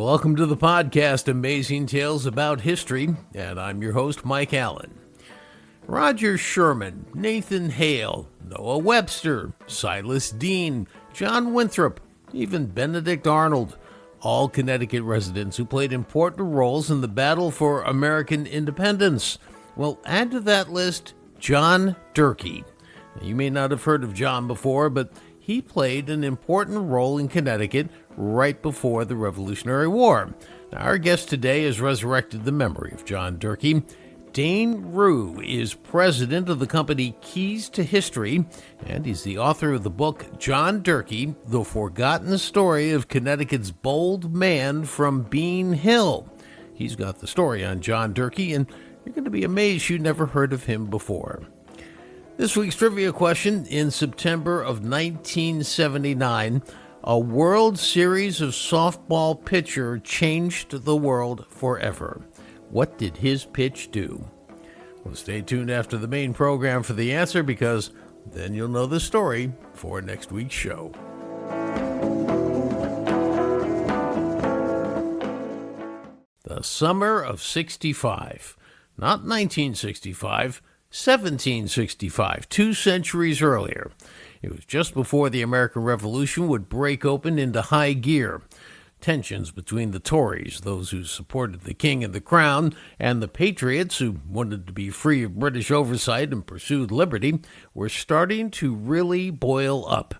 Welcome to the podcast, Amazing Tales About History, and I'm your host, Mike Allen. Roger Sherman, Nathan Hale, Noah Webster, Silas Deane, John Winthrop, even Benedict Arnold, all Connecticut residents who played important roles in the battle for American independence. Well, add to that list John Durkee. Now, you may not have heard of John before, but he played an important role in Connecticut right before the Revolutionary War. Now, our guest today has resurrected the memory of John Durkee. Dane Rue is president of the company Keys to History, and he's the author of the book John Durkee, The Forgotten Story of Connecticut's Bold Man from Bean Hill. He's got the story on John Durkee, and you're going to be amazed you never heard of him before. This week's trivia question: in September of 1979, a World Series of softball pitcher changed the world forever. What did his pitch do? Well, stay tuned after the main program for the answer, because then you'll know the story for next week's show. The summer of 65. Not 1965, 1765, 2 centuries earlier. It was just before the American Revolution would break open into high gear. Tensions between the Tories, those who supported the king and the crown, and the Patriots, who wanted to be free of British oversight and pursued liberty, were starting to really boil up.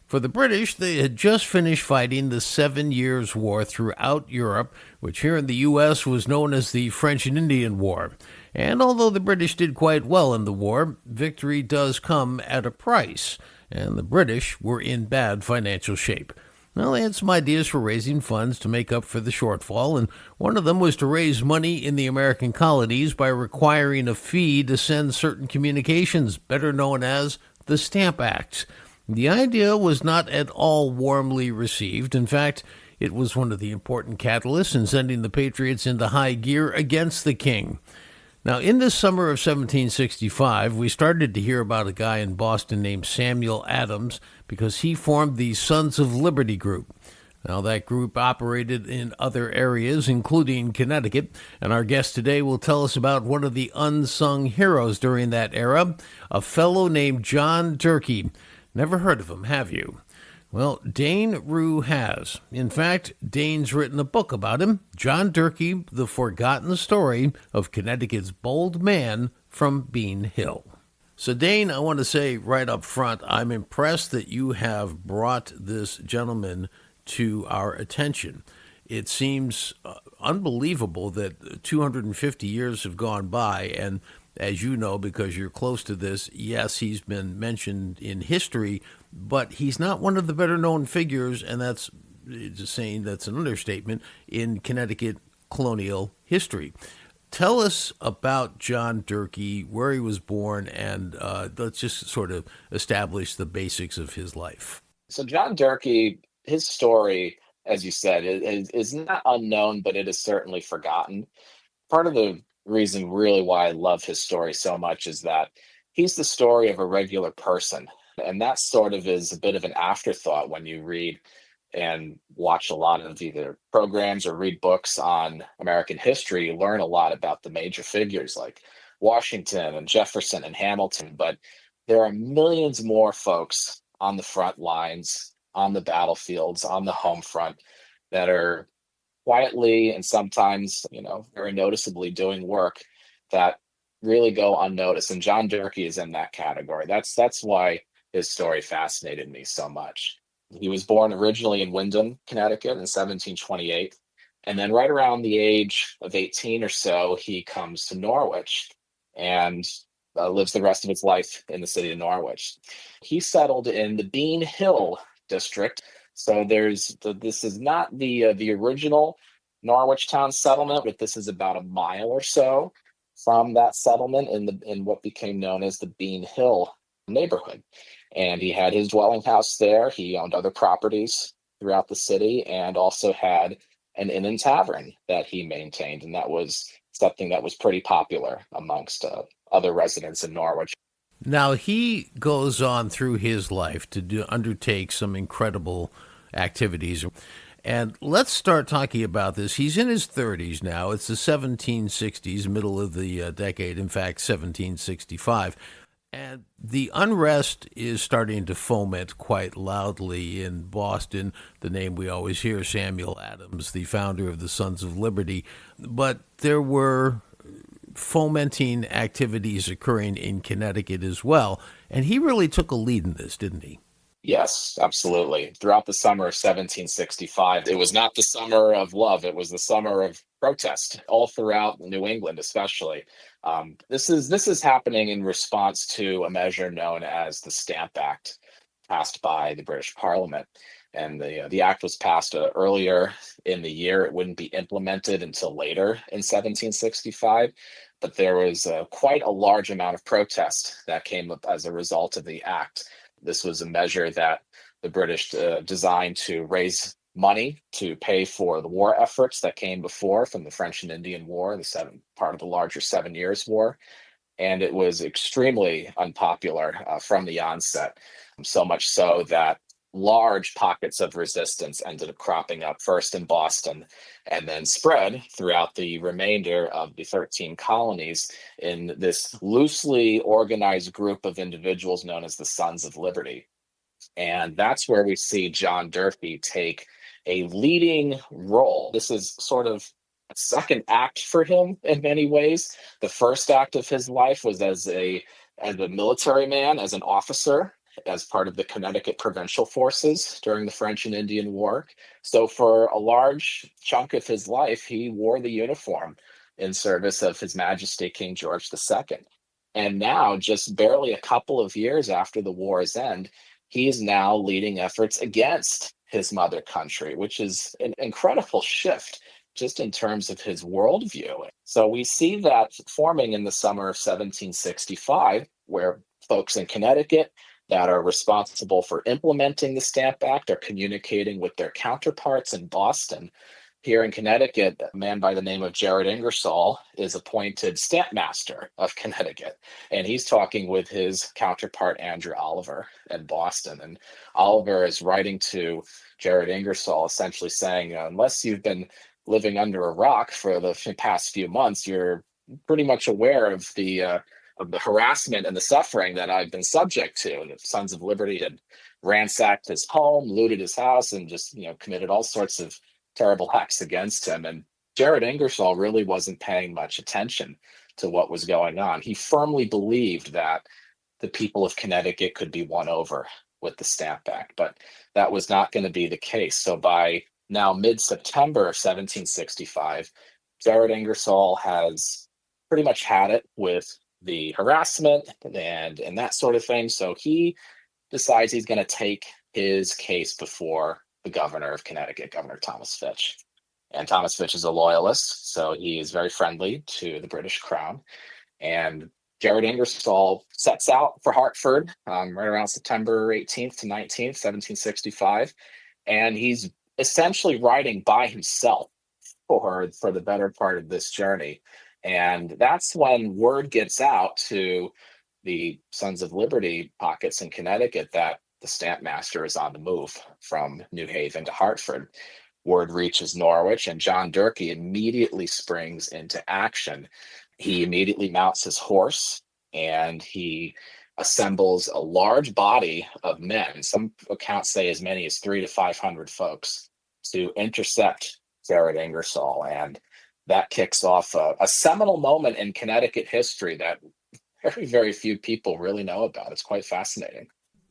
For the British, they had just finished fighting the 7 Years' War throughout Europe, which here in the U.S. was known as the French and Indian War. And although the British did quite well in the war, victory does come at a price, and the British were in bad financial shape. Well, they had some ideas for raising funds to make up for the shortfall, and one of them was to raise money in the American colonies by requiring a fee to send certain communications, better known as the Stamp Act. The idea was not at all warmly received. In fact, it was one of the important catalysts in sending the Patriots into high gear against the king. Now, in the summer of 1765, we started to hear about a guy in Boston named Samuel Adams because he formed the Sons of Liberty group. Now, that group operated in other areas, including Connecticut, and our guest today will tell us about one of the unsung heroes during that era, a fellow named John Durkee. Never heard of him, have you? Well, Dane Rue has. In fact, Dane's written a book about him, John Durkee, The Forgotten Story of Connecticut's Bold Man from Bean Hill. So, Dane, I want to say right up front, I'm impressed that you have brought this gentleman to our attention. It seems unbelievable that 250 years have gone by, and as you know, because you're close to this, yes, he's been mentioned in history, but he's not one of the better-known figures, and that's just saying that's an understatement, in Connecticut colonial history. Tell us about John Durkee, where he was born, and let's just sort of establish the basics of his life. So John Durkee, his story, as you said, is not unknown, but it is certainly forgotten. Part of the reason really why I love his story so much is that he's the story of a regular person. And that sort of is a bit of an afterthought when you read and watch a lot of either programs or read books on American history. You learn a lot about the major figures like Washington and Jefferson and Hamilton, but there are millions more folks on the front lines, on the battlefields, on the home front that are quietly and sometimes, very noticeably doing work that really go unnoticed. And John Durkee is in that category. That's why his story fascinated me so much. He was born originally in Windham, Connecticut in 1728. And then right around the age of 18 or so, he comes to Norwich and lives the rest of his life in the city of Norwich. He settled in the Bean Hill district. So this is not the original Norwich town settlement, but this is about a mile or so from that settlement in what became known as the Bean Hill neighborhood. And he had his dwelling house there. He owned other properties throughout the city and also had an inn and tavern that he maintained. And that was something that was pretty popular amongst other residents in Norwich. Now, he goes on through his life to undertake some incredible activities. And let's start talking about this. He's in his 30s now. It's the 1760s, middle of the decade, in fact, 1765. And the unrest is starting to foment quite loudly in Boston. The name we always hear, Samuel Adams, the founder of the Sons of Liberty. But there were fomenting activities occurring in Connecticut as well. And he really took a lead in this, didn't he? Yes, absolutely. Throughout the summer of 1765, it was not the summer of love, it was the summer of protest, all throughout New England, especially. This is happening in response to a measure known as the Stamp Act, passed by the British Parliament. And the act was passed earlier in the year. It wouldn't be implemented until later in 1765. But there was quite a large amount of protest that came up as a result of the act. This was a measure that the British designed to raise money to pay for the war efforts that came before from the French and Indian War, part of the larger 7 Years' War. And it was extremely unpopular from the onset, so much so that large pockets of resistance ended up cropping up first in Boston and then spread throughout the remainder of the 13 colonies in this loosely organized group of individuals known as the Sons of Liberty. And that's where we see John Durkee take a leading role. This is sort of a second act for him in many ways. The first act of his life was as a military man, as an officer, as part of the Connecticut provincial forces during the French and Indian War. So for a large chunk of his life, he wore the uniform in service of His Majesty King George II. And now, just barely a couple of years after the war's end, he is now leading efforts against his mother country, which is an incredible shift just in terms of his worldview. So we see that forming in the summer of 1765, where folks in Connecticut that are responsible for implementing the Stamp Act are communicating with their counterparts in Boston. Here in Connecticut, a man by the name of Jared Ingersoll is appointed Stamp Master of Connecticut, and he's talking with his counterpart Andrew Oliver in Boston. And Oliver is writing to Jared Ingersoll, essentially saying, unless you've been living under a rock for the past few months, you're pretty much aware of the harassment and the suffering that I've been subject to. And the Sons of Liberty had ransacked his home, looted his house, and just committed all sorts of terrible acts against him. And Jared Ingersoll really wasn't paying much attention to what was going on. He firmly believed that the people of Connecticut could be won over with the Stamp Act, but that was not going to be the case. So by now mid-September of 1765, Jared Ingersoll has pretty much had it with the harassment and that sort of thing. So he decides he's going to take his case before the governor of Connecticut, Governor Thomas Fitch. And Thomas Fitch is a loyalist, so he is very friendly to the British crown. And Jared Ingersoll sets out for Hartford right around September 18th to 19th, 1765. And he's essentially riding by himself for the better part of this journey. And that's when word gets out to the Sons of Liberty pockets in Connecticut that the Stamp Master is on the move from New Haven to Hartford. Word reaches Norwich, and John Durkee immediately springs into action. He immediately mounts his horse, and he assembles a large body of men. Some accounts say as many as 300 to 500 folks to intercept Jared Ingersoll. And that kicks off a seminal moment in Connecticut history that very, very few people really know about. It's quite fascinating.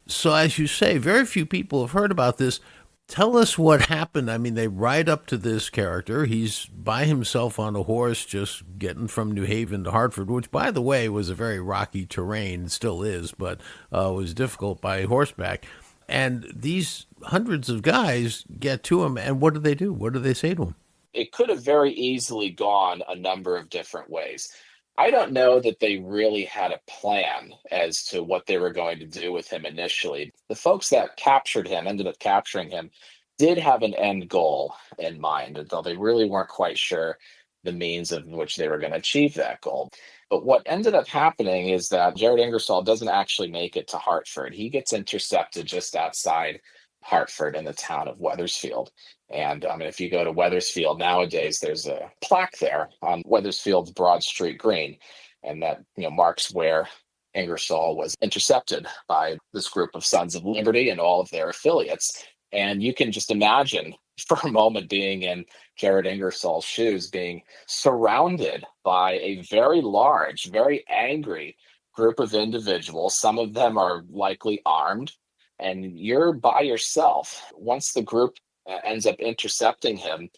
So, as you say, very few people have heard about this. Tell us what happened. I mean, they ride up to this character. He's by himself on a horse, just getting from New Haven to Hartford, which, by the way, was a very rocky terrain, still is, but was difficult by horseback. And these hundreds of guys get to him, and what do they do? What do they say to him? It could have very easily gone a number of different ways. I don't know that they really had a plan as to what they were going to do with him initially. The folks that ended up capturing him, did have an end goal in mind, though they really weren't quite sure the means of which they were going to achieve that goal. But what ended up happening is that Jared Ingersoll doesn't actually make it to Hartford. He gets intercepted just outside Hartford and the town of Wethersfield. And if you go to Wethersfield nowadays, there's a plaque there on Wethersfield's Broad Street Green, and that marks where Ingersoll was intercepted by this group of Sons of Liberty and all of their affiliates. And you can just imagine for a moment being in Jared Ingersoll's shoes, being surrounded by a very large, very angry group of individuals. Some of them are likely armed, and you're by yourself. Once the group ends up intercepting him,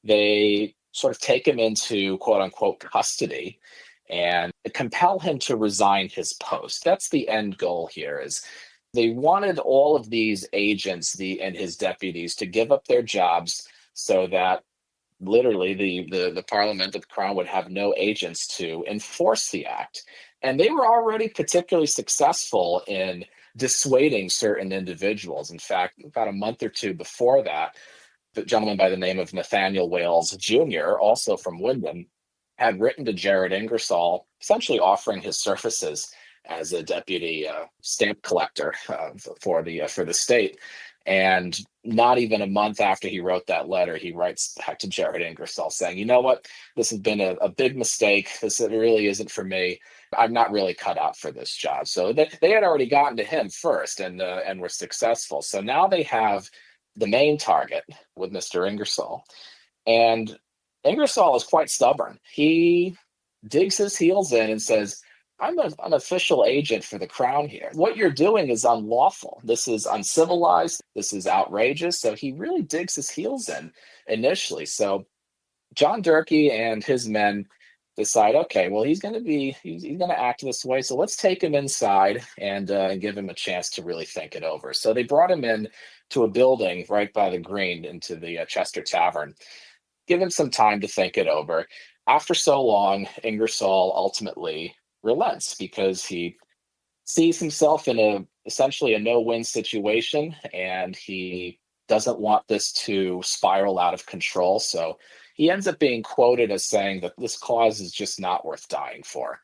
they sort of take him into quote unquote custody and compel him to resign his post. That's the end goal here. Is they wanted all of these agents and his deputies to give up their jobs so that literally the Parliament of the Crown would have no agents to enforce the act. And they were already particularly successful in dissuading certain individuals. In fact, about a month or two before that, the gentleman by the name of Nathaniel Wales Jr., also from Wyndham, had written to Jared Ingersoll, essentially offering his services as a deputy stamp collector for the state. And not even a month after he wrote that letter, he writes back to Jared Ingersoll saying, "You know what? This has been a big mistake. This really isn't for me. I'm not really cut out for this job." So they had already gotten to him first and were successful. So now they have the main target with Mr. Ingersoll. And Ingersoll is quite stubborn. He digs his heels in and says, "I'm an official agent for the crown here. What you're doing is unlawful. This is uncivilized. This is outrageous." So he really digs his heels in initially. So John Durkee and his men decide, okay, well, he's going to act this way. So let's take him inside and give him a chance to really think it over. So they brought him in to a building right by the green into the Chester Tavern, give him some time to think it over. After so long, Ingersoll ultimately relents because he sees himself in essentially a no-win situation, and he doesn't want this to spiral out of control. So he ends up being quoted as saying that this cause is just not worth dying for,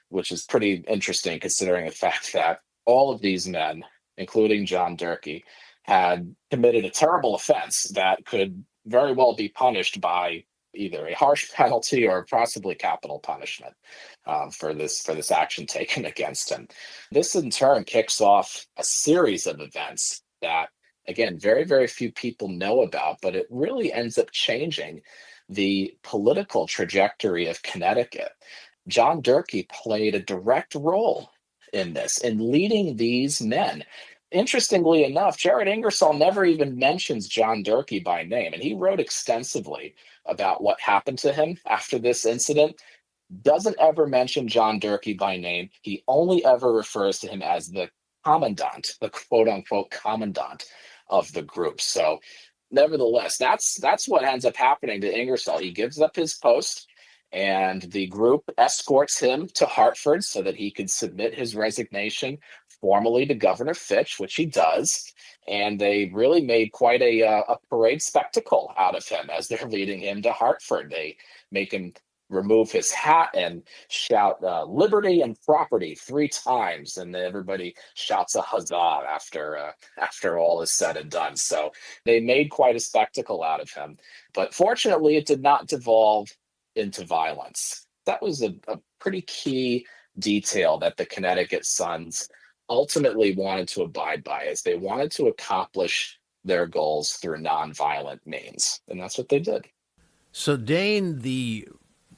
which is pretty interesting considering the fact that all of these men, including John Durkee, had committed a terrible offense that could very well be punished by either a harsh penalty or possibly capital punishment for this action taken against him. This in turn kicks off a series of events that, again, very, very few people know about, but it really ends up changing the political trajectory of Connecticut. John Durkee played a direct role in this, in leading these men. Interestingly enough, Jared Ingersoll never even mentions John Durkee by name, and he wrote extensively about what happened to him after this incident. Doesn't ever mention John Durkee by name. He only ever refers to him as the commandant, the quote unquote commandant of the group. So nevertheless, that's what ends up happening to Ingersoll. He gives up his post, and the group escorts him to Hartford so that he could submit his resignation formally to Governor Fitch, which he does. And they really made quite a parade spectacle out of him as they're leading him to Hartford. They make him remove his hat and shout "liberty and property" 3 times, and everybody shouts a huzzah after all is said and done. So they made quite a spectacle out of him, but fortunately it did not devolve into violence. That was a pretty key detail that the Connecticut Sons ultimately wanted to abide by, as they wanted to accomplish their goals through nonviolent means, and that's what they did. So, Dane, the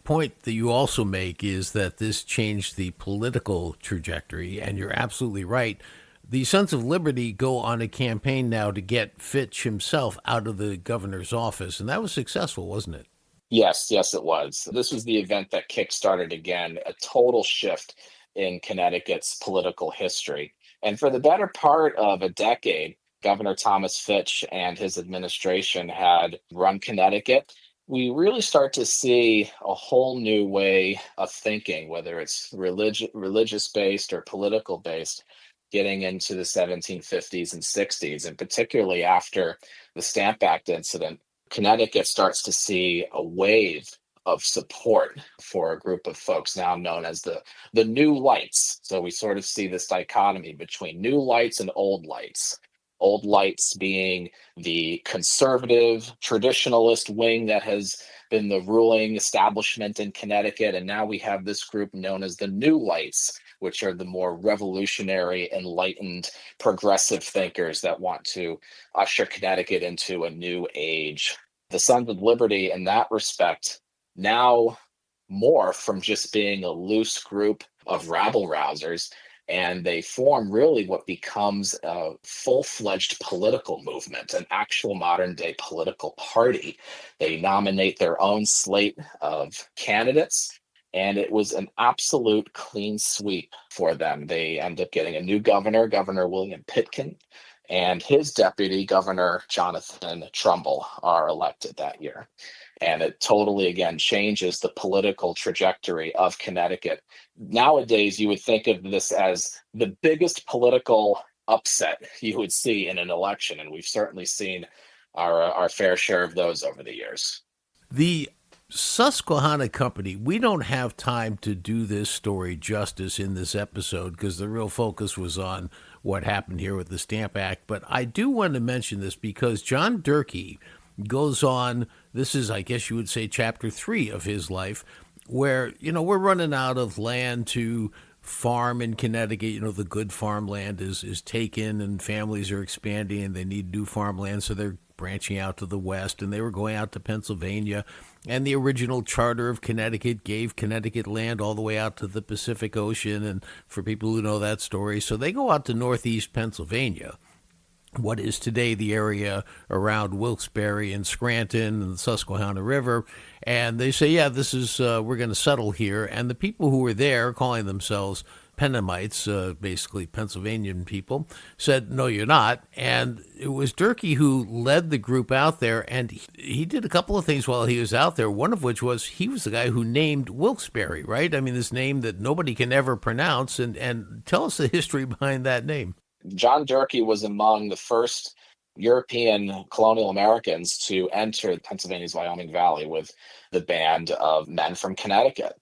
point that you also make is that this changed the political trajectory, and you're absolutely right. The Sons of Liberty go on a campaign now to get Fitch himself out of the governor's office, and that was successful, wasn't it? Yes, it was. This was the event that kickstarted, again, a total shift in Connecticut's political history. And for the better part of a decade, Governor Thomas Fitch and his administration had run Connecticut. We really start to see a whole new way of thinking, whether it's religious based or political based, getting into the 1750s and 60s, and particularly after the Stamp Act incident. Connecticut starts to see a wave of support for a group of folks now known as the New Lights. So we sort of see this dichotomy between new lights and old lights. Old Lights being the conservative, traditionalist wing that has been the ruling establishment in Connecticut. And now we have this group known as the New Lights, which are the more revolutionary, enlightened, progressive thinkers that want to usher Connecticut into a new age. The Sons of Liberty, in that respect, now more from just being a loose group of rabble rousers, and they form really what becomes a full-fledged political movement, an actual modern-day political party. They nominate their own slate of candidates, and it was an absolute clean sweep for them. They end up getting a new governor, Governor William Pitkin, and his deputy, Governor Jonathan Trumbull, are elected that year. And it totally, again, changes the political trajectory of Connecticut. Nowadays, you would think of this as the biggest political upset you would see in an election. And we've certainly seen our fair share of those over the years. The Susquehanna Company, we don't have time to do this story justice in this episode because the real focus was on what happened here with the Stamp Act. But I do want to mention this because John Durkee goes on, this is, I guess you would say, chapter 3 of his life, where, we're running out of land to farm in Connecticut. The good farmland is taken and families are expanding and they need new farmland, so they're branching out to the west, and they were going out to Pennsylvania. And the original charter of Connecticut gave Connecticut land all the way out to the Pacific Ocean, and for people who know that story, so they go out to northeast Pennsylvania, what is today the area around Wilkes-Barre and Scranton and the Susquehanna River. And they say, yeah, this is, we're going to settle here. And the people who were there, calling themselves Pennamites, basically Pennsylvanian people, said, no, you're not. And it was Durkee who led the group out there. And he did a couple of things while he was out there, one of which was he was the guy who named Wilkes-Barre, right? I mean, this name that nobody can ever pronounce. And tell us the history behind that name. John Durkee was among the first European colonial Americans to enter Pennsylvania's Wyoming Valley with the band of men from Connecticut.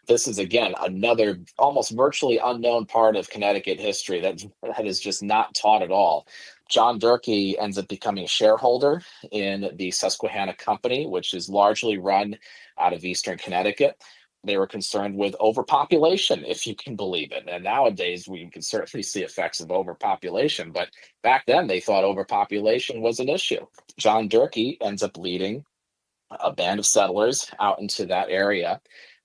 This is, again, another almost virtually unknown part of Connecticut history that is just not taught at all. John Durkee ends up becoming a shareholder in the Susquehanna Company, which is largely run out of eastern Connecticut. They were concerned with overpopulation, if you can believe it. And nowadays, we can certainly see effects of overpopulation. But back then, they thought overpopulation was an issue. John Durkee ends up leading a band of settlers out into that area.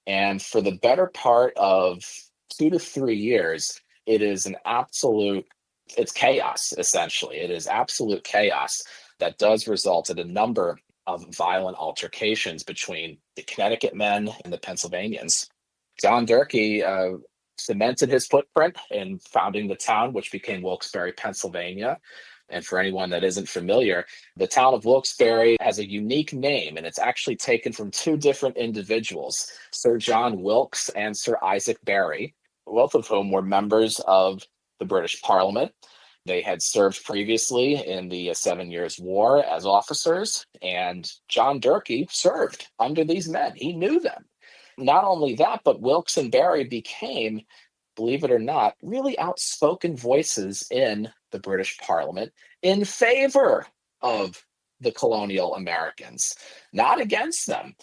And for the better part of 2 to 3 years, it is it's chaos, essentially. It is absolute chaos that does result in a number of violent altercations between the Connecticut men and the Pennsylvanians. John Durkee cemented his footprint in founding the town, which became Wilkes-Barre, Pennsylvania. And for anyone that isn't familiar, the town of Wilkes-Barre has a unique name, and it's actually taken from 2 different individuals, Sir John Wilkes and Sir Isaac Barry, both of whom were members of the British Parliament. They had served previously in the 7 Years' War as officers, and John Durkee served under these men. He knew them. Not only that, but Wilkes and Barry became, believe it or not, really outspoken voices in the British Parliament in favor of the colonial Americans, not against them.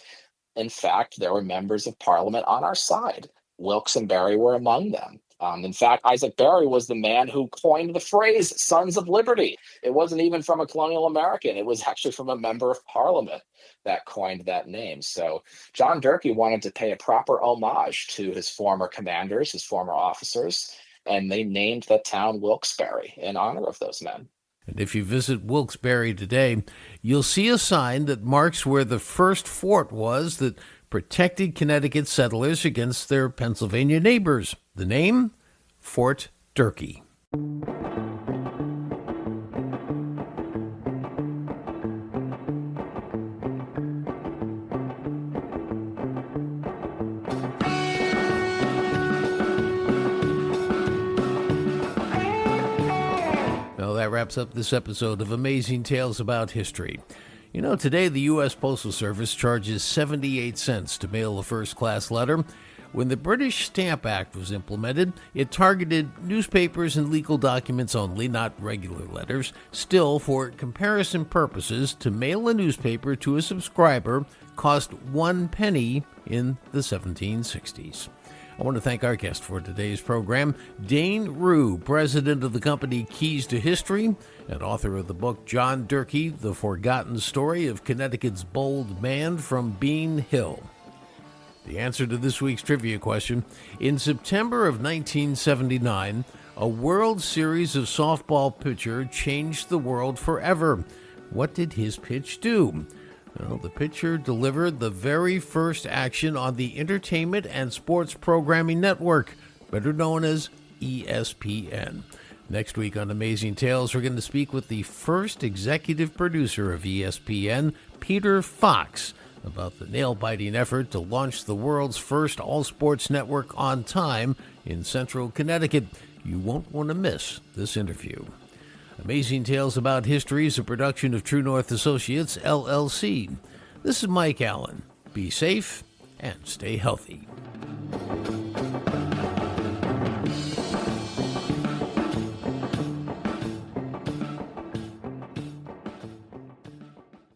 In fact, there were members of Parliament on our side. Wilkes and Barry were among them. In fact, Isaac Barry was the man who coined the phrase Sons of Liberty. It wasn't even from a colonial American. It was actually from a member of Parliament that coined that name. So John Durkee wanted to pay a proper homage to his former commanders, his former officers, and they named the town Wilkes-Barre in honor of those men. And if you visit Wilkes-Barre today, you'll see a sign that marks where the first fort was that protected Connecticut settlers against their Pennsylvania neighbors. The name? Fort Durkee. Well, that wraps up this episode of Amazing Tales About History. Today the U.S. Postal Service charges 78 cents to mail a first-class letter. When the British Stamp Act was implemented, it targeted newspapers and legal documents only, not regular letters. Still, for comparison purposes, to mail a newspaper to a subscriber cost 1 penny in the 1760s. I want to thank our guest for today's program, Dane Rue, president of the company Keys to History and author of the book John Durkee, The Forgotten Story of Connecticut's Bold Man from Bean Hill. The answer to this week's trivia question: in September of 1979, a World Series of softball pitcher changed the world forever. What did his pitch do? Well, the pitcher delivered the very first action on the Entertainment and Sports Programming Network, better known as ESPN. Next week on Amazing Tales, we're going to speak with the first executive producer of ESPN, Peter Fox, about the nail-biting effort to launch the world's first all-sports network on time in central Connecticut. You won't want to miss this interview. Amazing Tales About History is a production of True North Associates, LLC. This is Mike Allen. Be safe and stay healthy.